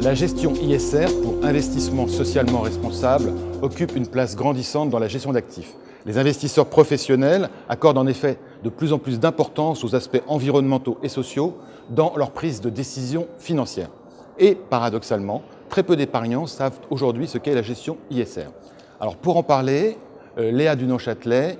La gestion ISR, pour investissement socialement responsable, occupe une place grandissante dans la gestion d'actifs. Les investisseurs professionnels accordent en effet de plus en plus d'importance aux aspects environnementaux et sociaux dans leur prise de décision financière. Et paradoxalement, très peu d'épargnants savent aujourd'hui ce qu'est la gestion ISR. Alors pour en parler, Léa Dunon-Châtelet,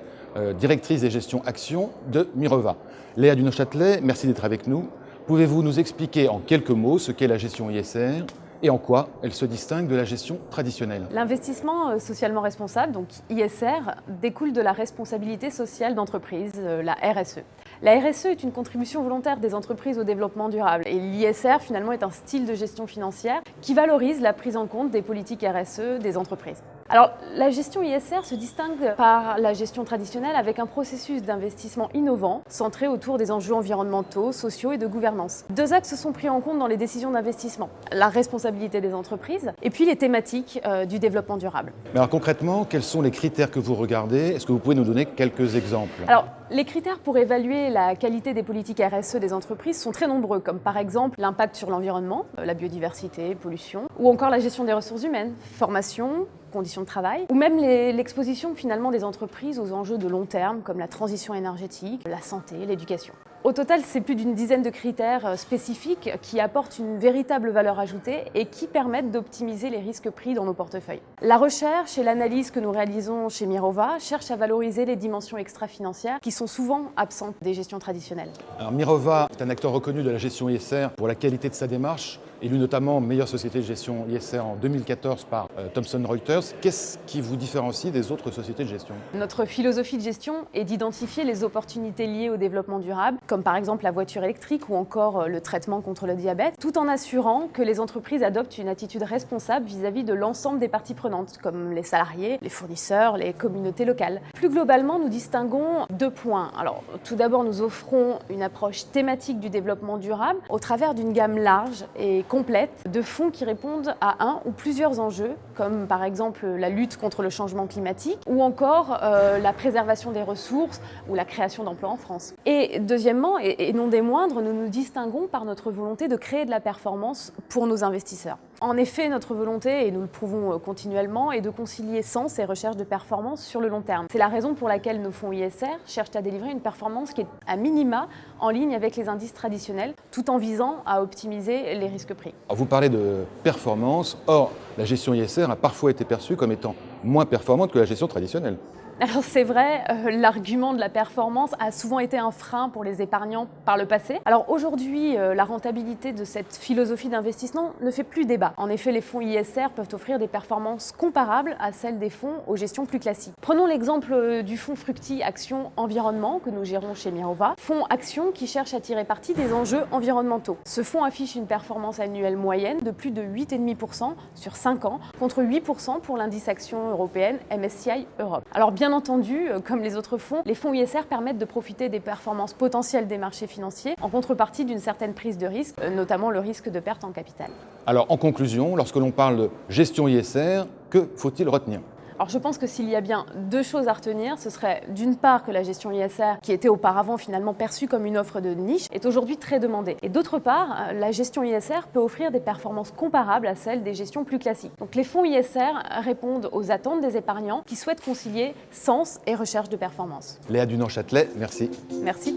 directrice des gestions actions de Mirova. Léa Dunon-Châtelet, merci d'être avec nous. Pouvez-vous nous expliquer en quelques mots ce qu'est la gestion ISR et en quoi elle se distingue de la gestion traditionnelle? L'investissement socialement responsable, donc ISR, découle de la responsabilité sociale d'entreprise, la RSE. La RSE est une contribution volontaire des entreprises au développement durable et l'ISR finalement est un style de gestion financière qui valorise la prise en compte des politiques RSE des entreprises. Alors la gestion ISR se distingue par la gestion traditionnelle avec un processus d'investissement innovant centré autour des enjeux environnementaux, sociaux et de gouvernance. Deux axes sont pris en compte dans les décisions d'investissement, la responsabilité des entreprises et puis les thématiques du développement durable. Mais alors concrètement, quels sont les critères que vous regardez? Est-ce que vous pouvez nous donner quelques exemples? Alors, les critères pour évaluer la qualité des politiques RSE des entreprises sont très nombreux, comme par exemple l'impact sur l'environnement, la biodiversité, pollution, ou encore la gestion des ressources humaines, formation, conditions de travail, ou même l'exposition finalement des entreprises aux enjeux de long terme, comme la transition énergétique, la santé, l'éducation. Au total, c'est plus d'une dizaine de critères spécifiques qui apportent une véritable valeur ajoutée et qui permettent d'optimiser les risques pris dans nos portefeuilles. La recherche et l'analyse que nous réalisons chez Mirova cherchent à valoriser les dimensions extra-financières qui sont souvent absentes des gestions traditionnelles. Alors Mirova est un acteur reconnu de la gestion ISR pour la qualité de sa démarche, élu notamment meilleure société de gestion ISR en 2014 par Thomson Reuters. Qu'est-ce qui vous différencie des autres sociétés de gestion? Notre philosophie de gestion est d'identifier les opportunités liées au développement durable, comme par exemple la voiture électrique ou encore le traitement contre le diabète, tout en assurant que les entreprises adoptent une attitude responsable vis-à-vis de l'ensemble des parties prenantes, comme les salariés, les fournisseurs, les communautés locales. Plus globalement, nous distinguons deux points. Alors, tout d'abord, nous offrons une approche thématique du développement durable au travers d'une gamme large et complète de fonds qui répondent à un ou plusieurs enjeux, comme par exemple la lutte contre le changement climatique ou encore la préservation des ressources ou la création d'emplois en France. Et deuxièmement, et non des moindres, nous nous distinguons par notre volonté de créer de la performance pour nos investisseurs. En effet, notre volonté, et nous le prouvons continuellement, est de concilier sens et recherche de performance sur le long terme. C'est la raison pour laquelle nos fonds ISR cherchent à délivrer une performance qui est à minima en ligne avec les indices traditionnels, tout en visant à optimiser les risques pris. Alors vous parlez de performance, or la gestion ISR a parfois été perçue comme étant moins performante que la gestion traditionnelle. Alors c'est vrai, l'argument de la performance a souvent été un frein pour les épargnants par le passé. Alors aujourd'hui, la rentabilité de cette philosophie d'investissement ne fait plus débat. En effet, les fonds ISR peuvent offrir des performances comparables à celles des fonds aux gestions plus classiques. Prenons l'exemple du fonds Fructi Action Environnement que nous gérons chez Mirova. Fonds Action qui cherche à tirer parti des enjeux environnementaux. Ce fonds affiche une performance annuelle moyenne de plus de 8,5% sur 5 ans, contre 8% pour l'indice action européenne MSCI Europe. Alors bien entendu, comme les autres fonds, les fonds ISR permettent de profiter des performances potentielles des marchés financiers en contrepartie d'une certaine prise de risque, notamment le risque de perte en capital. Alors en conclusion, lorsque l'on parle de gestion ISR, que faut-il retenir? Alors je pense que s'il y a bien deux choses à retenir, ce serait d'une part que la gestion ISR, qui était auparavant finalement perçue comme une offre de niche, est aujourd'hui très demandée. Et d'autre part, la gestion ISR peut offrir des performances comparables à celles des gestions plus classiques. Donc les fonds ISR répondent aux attentes des épargnants qui souhaitent concilier sens et recherche de performance. Léa Dunon-Châtelet, merci. Merci.